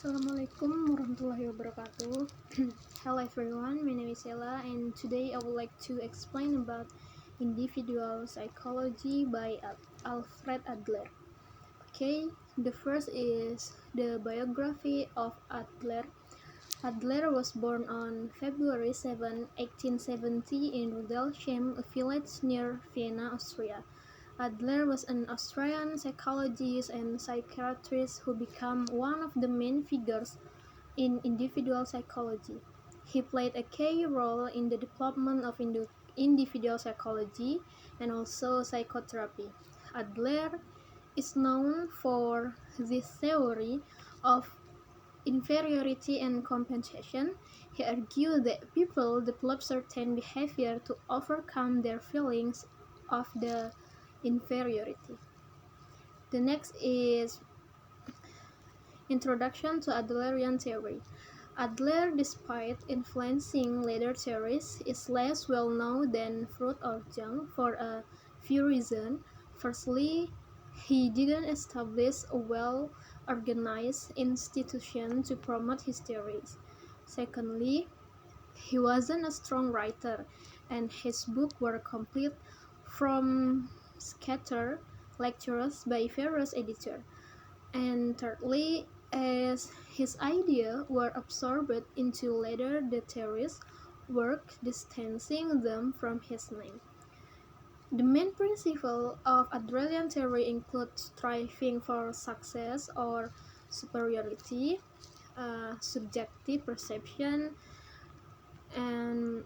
Assalamualaikum warahmatullahi wabarakatuh. Hello everyone, my name is Ella and today I would like to explain about individual psychology by Alfred Adler. Okay, the first is the biography of Adler. Adler was born on February 7, 1870 in Rudelsheim, a village near Vienna, Austria. Adler was an Austrian psychologist and psychiatrist who became one of the main figures in individual psychology. He played a key role in the development of individual psychology and also psychotherapy. Adler is known for this theory of inferiority and compensation. He argued that people develop certain behavior to overcome their feelings of the inferiority. The next is Introduction to Adlerian Theory. Adler, despite influencing later theories, is less well known than Freud or Jung for a few reasons. Firstly, he didn't establish a well-organized institution to promote his theories. Secondly, he wasn't a strong writer, and his books were complete from scattered lectures by various editors. And thirdly, as his ideas were absorbed into later the theorist's work, distancing them from his name. The main principles of Adlerian theory include striving for success or superiority, subjective perception, and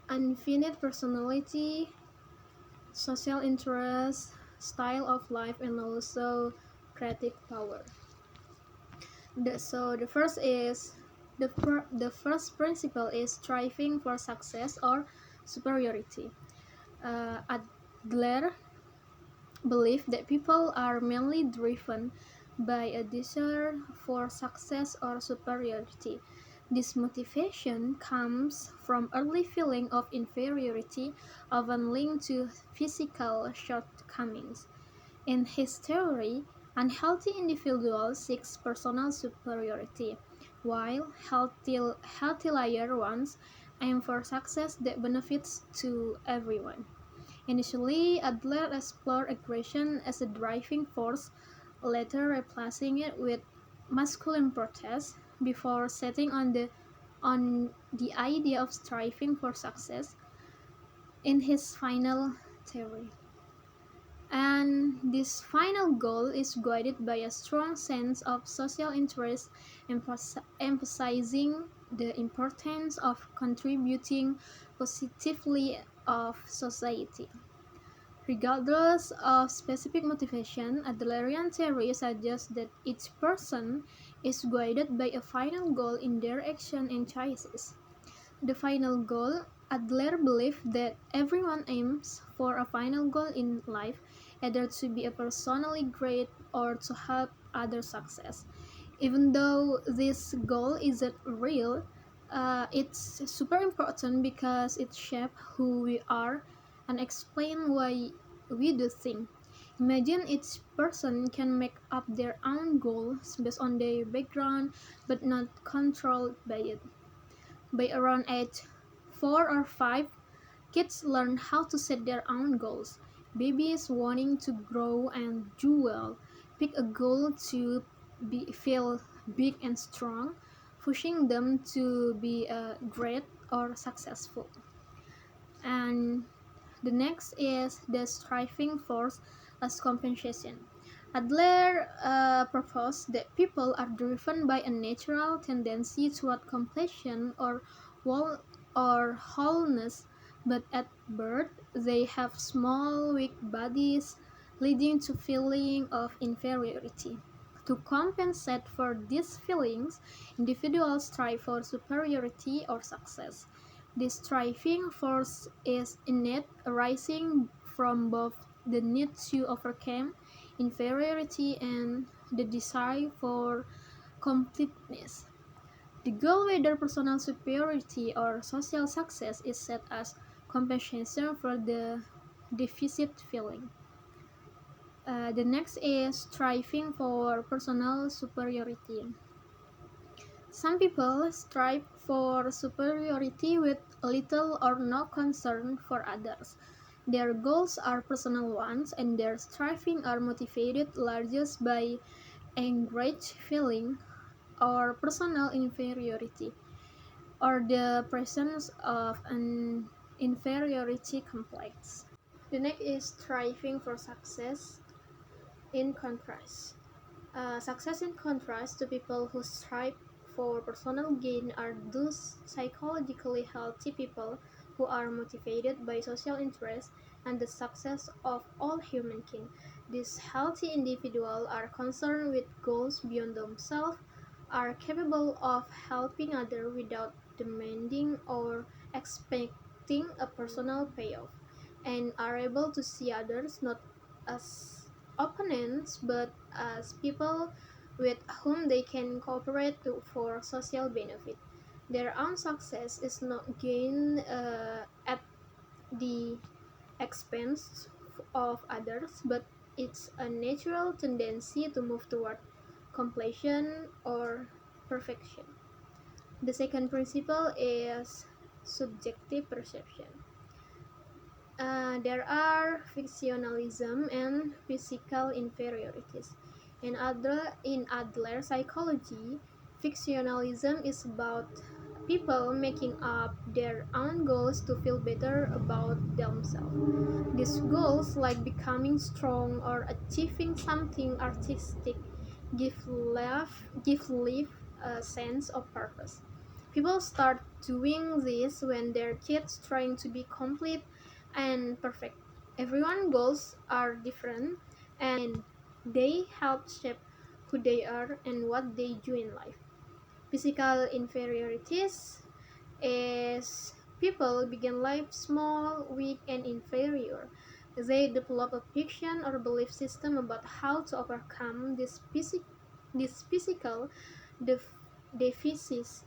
infinite personality, social interest, style of life, and also creative power. The first principle is striving for success or superiority. Adler believed that people are mainly driven by a desire for success or superiority. This motivation comes from early feeling of inferiority, often linked to physical shortcomings. In his theory, unhealthy individuals seek personal superiority, while healthier ones aim for success that benefits to everyone. Initially, Adler explored aggression as a driving force, later replacing it with masculine protest, before setting on the idea of striving for success in his final theory. And this final goal is guided by a strong sense of social interest, emphasizing the importance of contributing positively of society. Regardless of specific motivation, Adlerian theory suggests that each person is guided by a final goal in their action and choices. The final goal, Adler believed that everyone aims for a final goal in life, either to be a personally great or to help others success. Even though this goal isn't real, it's super important because it shapes who we are and explain why we do things. Imagine each person can make up their own goals based on their background but not controlled by it. By around age 4 or 5, kids learn how to set their own goals. Babies wanting to grow and do well pick a goal to feel big and strong, pushing them to be great or successful. And the next is the striving force as compensation. Adler proposed that people are driven by a natural tendency toward completion or wholeness, but at birth they have small, weak bodies, leading to feeling of inferiority. To compensate for these feelings, individuals strive for superiority or success. This striving force is innate, arising from both the need to overcome inferiority and the desire for completeness. The goal, whether personal superiority or social success, is set as compensation for the deficit feeling. The next is striving for personal superiority. Some people strive for superiority with little or no concern for others. Their goals are personal ones, and their striving are motivated largest by enraged feeling or personal inferiority, or the presence of an inferiority complex. The next is striving for success in contrast. Success in contrast to people who strive for personal gain are those psychologically healthy people who are motivated by social interest and the success of all humankind. These healthy individuals are concerned with goals beyond themselves, are capable of helping others without demanding or expecting a personal payoff, and are able to see others not as opponents but as people with whom they can cooperate for social benefit. Their own success is not gained at the expense of others, but it's a natural tendency to move toward completion or perfection. The second principle is subjective perception. There are fictionalism and physical inferiorities. In Adler psychology, fictionalism is about people making up their own goals to feel better about themselves. These goals, like becoming strong or achieving something artistic, give life a sense of purpose. People start doing this when they're kids trying to be complete and perfect. Everyone's goals are different and they help shape who they are and what they do in life. Physical inferiorities is people begin life small, weak, and inferior. They develop a fiction or belief system about how to overcome these physical def- deficiencies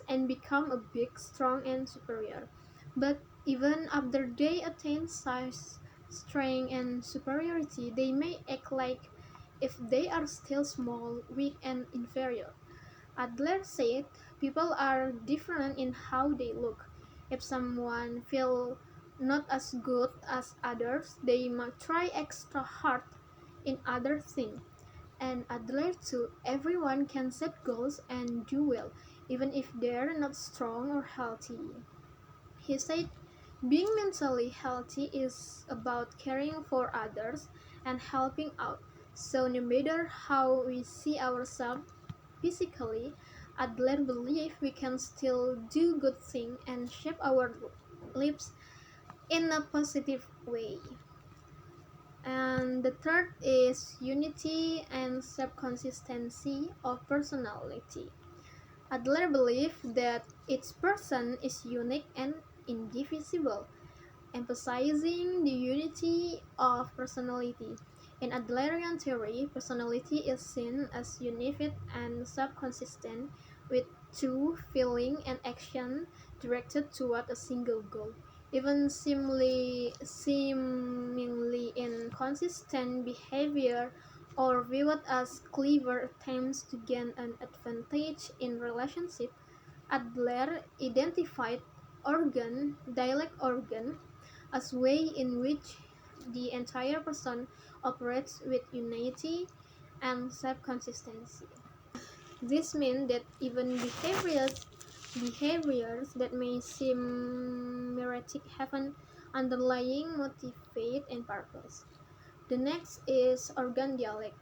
and become a big, strong, and superior. But even after they attain size, strength, and superiority, they may act like if they are still small, weak, and inferior. Adler said people are different in how they look. If someone feels not as good as others, they might try extra hard in other things. And Adler too, everyone can set goals and do well, even if they're not strong or healthy. He said, being mentally healthy is about caring for others and helping out. So no matter how we see ourselves physically, Adler believed we can still do good things and shape our lives in a positive way. And the third is unity and self-consistency of personality. Adler believed that each person is unique and indivisible, emphasizing the unity of personality. In Adlerian theory, personality is seen as unified and self-consistent, with true feeling and action directed toward a single goal. Even seemingly inconsistent behavior or viewed as clever attempts to gain an advantage in relationship, Adler identified dialect organ, as way in which the entire person operates with unity and self-consistency. This means that even behaviors that may seem erratic have an underlying motivate and purpose. The next is organ dialect.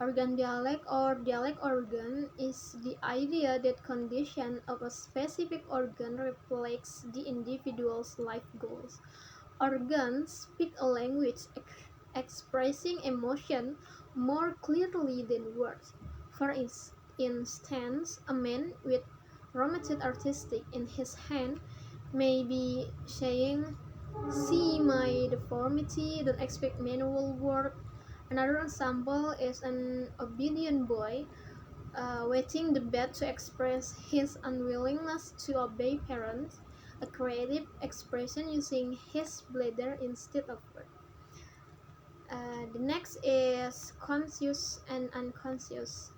Organ dialect or dialect organ is the idea that condition of a specific organ reflects the individual's life goals. Organs speak a language expressing emotion more clearly than words. For instance, a man with rheumatoid arthritis in his hand may be saying, "See my deformity, don't expect manual work." Another example is an obedient boy wetting the bed to express his unwillingness to obey parents, a creative expression using his bladder instead of words. The next is conscious and unconscious.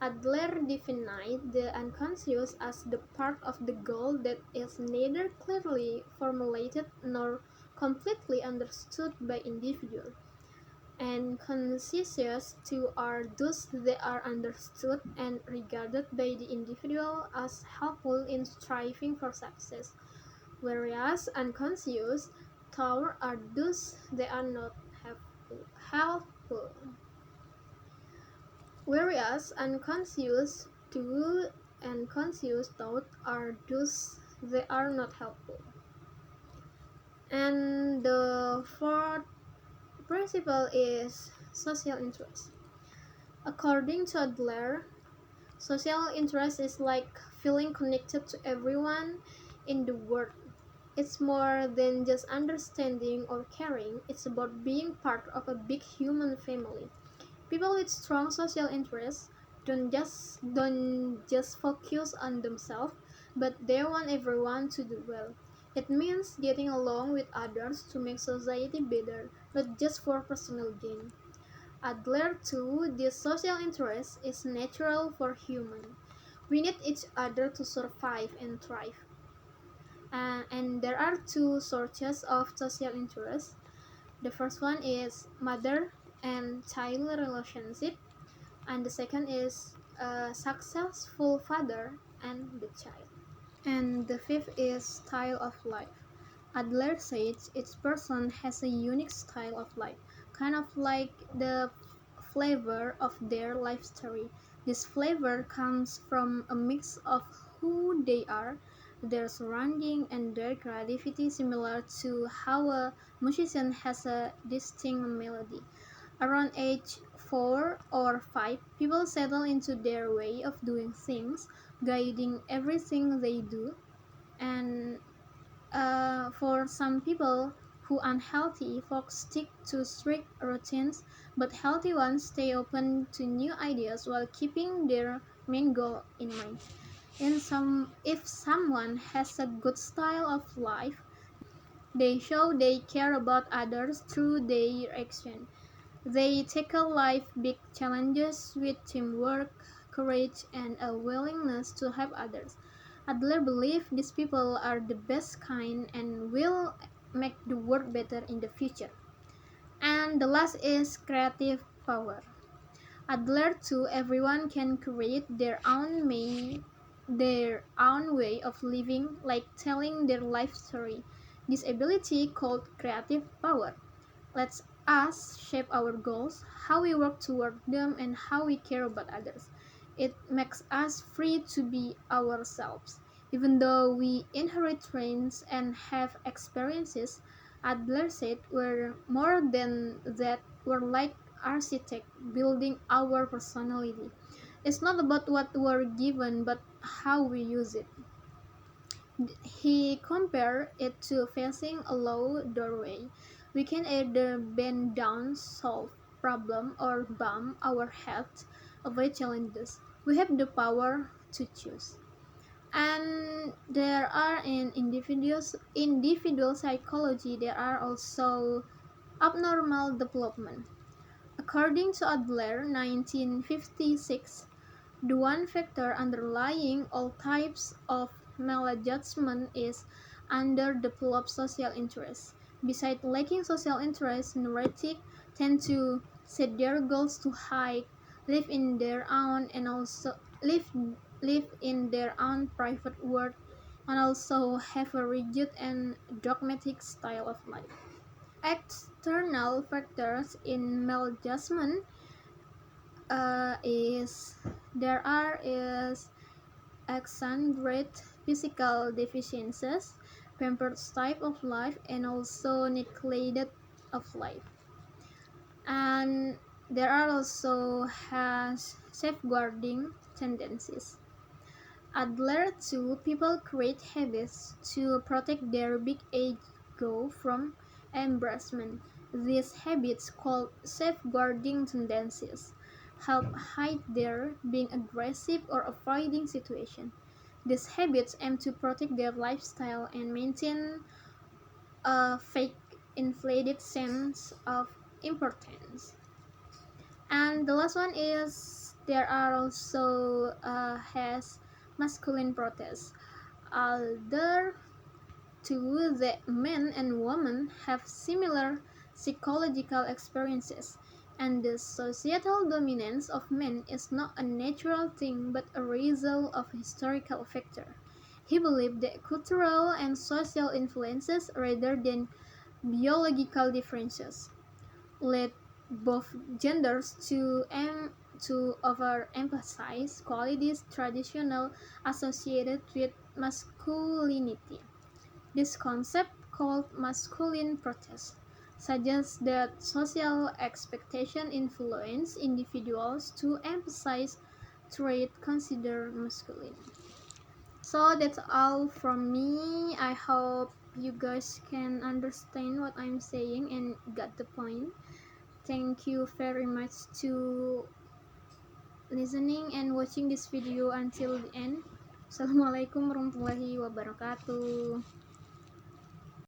Adler defined the unconscious as the part of the goal that is neither clearly formulated nor completely understood by individuals. And conscious too are those that are understood and regarded by the individual as helpful in striving for success, whereas unconscious thoughts are those that are not helpful. Whereas unconscious thoughts are those that are not helpful. And the fourth principle is social interest. According to Adler, social interest is like feeling connected to everyone in the world. It's more than just understanding or caring, it's about being part of a big human family. People with strong social interests don't just focus on themselves, but they want everyone to do well. It means getting along with others to make society better, not just for personal gain. Adler too, this social interest is natural for humans. We need each other to survive and thrive. And there are two sources of social interest. The first one is mother and child relationship, and the second is a successful father and the child. And the fifth is style of life. Adler says each person has a unique style of life, kind of like the flavor of their life story. This flavor comes from a mix of who they are, their surrounding, and their creativity, similar to how a musician has a distinct melody. Around age 4 or 5, people settle into their way of doing things, guiding everything they do. And for some people who unhealthy, folks stick to strict routines, but healthy ones stay open to new ideas while keeping their main goal in mind. If someone has a good style of life, they show they care about others through their action. They tackle life big challenges with teamwork, courage, and a willingness to help others. Adler believes these people are the best kind and will make the world better in the future. And the last is creative power. Adler too, everyone can create their own way of living, like telling their life story. This ability called creative power lets us shape our goals, how we work toward them, and how we care about others. It makes us free to be ourselves. Even though we inherit traits and have experiences, Adler said we're more than that, we're like architect building our personality. It's not about what we're given, but how we use it. He compared it to facing a low doorway. We can either bend down, solve problem, or bump our head, avoid challenges. We have the power to choose. And there are in individual psychology, there are also abnormal development. According to Adler, 1956, the one factor underlying all types of maladjustment is underdeveloped social interest. Besides lacking social interest, neurotic tend to set their goals too high, live in their own and also live in their own private world, and also have a rigid and dogmatic style of life. External factors in maladjustment is there are is exaggerate physical deficiencies, pampered type of life, and also neglected of life. And there are also has safeguarding tendencies. Adler too, people create habits to protect their big ego from embarrassment. These habits, called safeguarding tendencies, help hide their being aggressive or avoiding situation. These habits aim to protect their lifestyle and maintain a fake inflated sense of importance. And the last one is There are also has masculine protests. Although too, the men and women have similar psychological experiences, and the societal dominance of men is not a natural thing but a result of historical factor. He believed that cultural and social influences rather than biological differences led both genders to overemphasize qualities traditionally associated with masculinity. This concept, called masculine protest, suggests that social expectation influence individuals to emphasize traits considered masculine. So that's all from me. I hope you guys can understand what I'm saying and got the point. Thank you very much to listening and watching this video until the end. Assalamualaikum warahmatullahi wabarakatuh.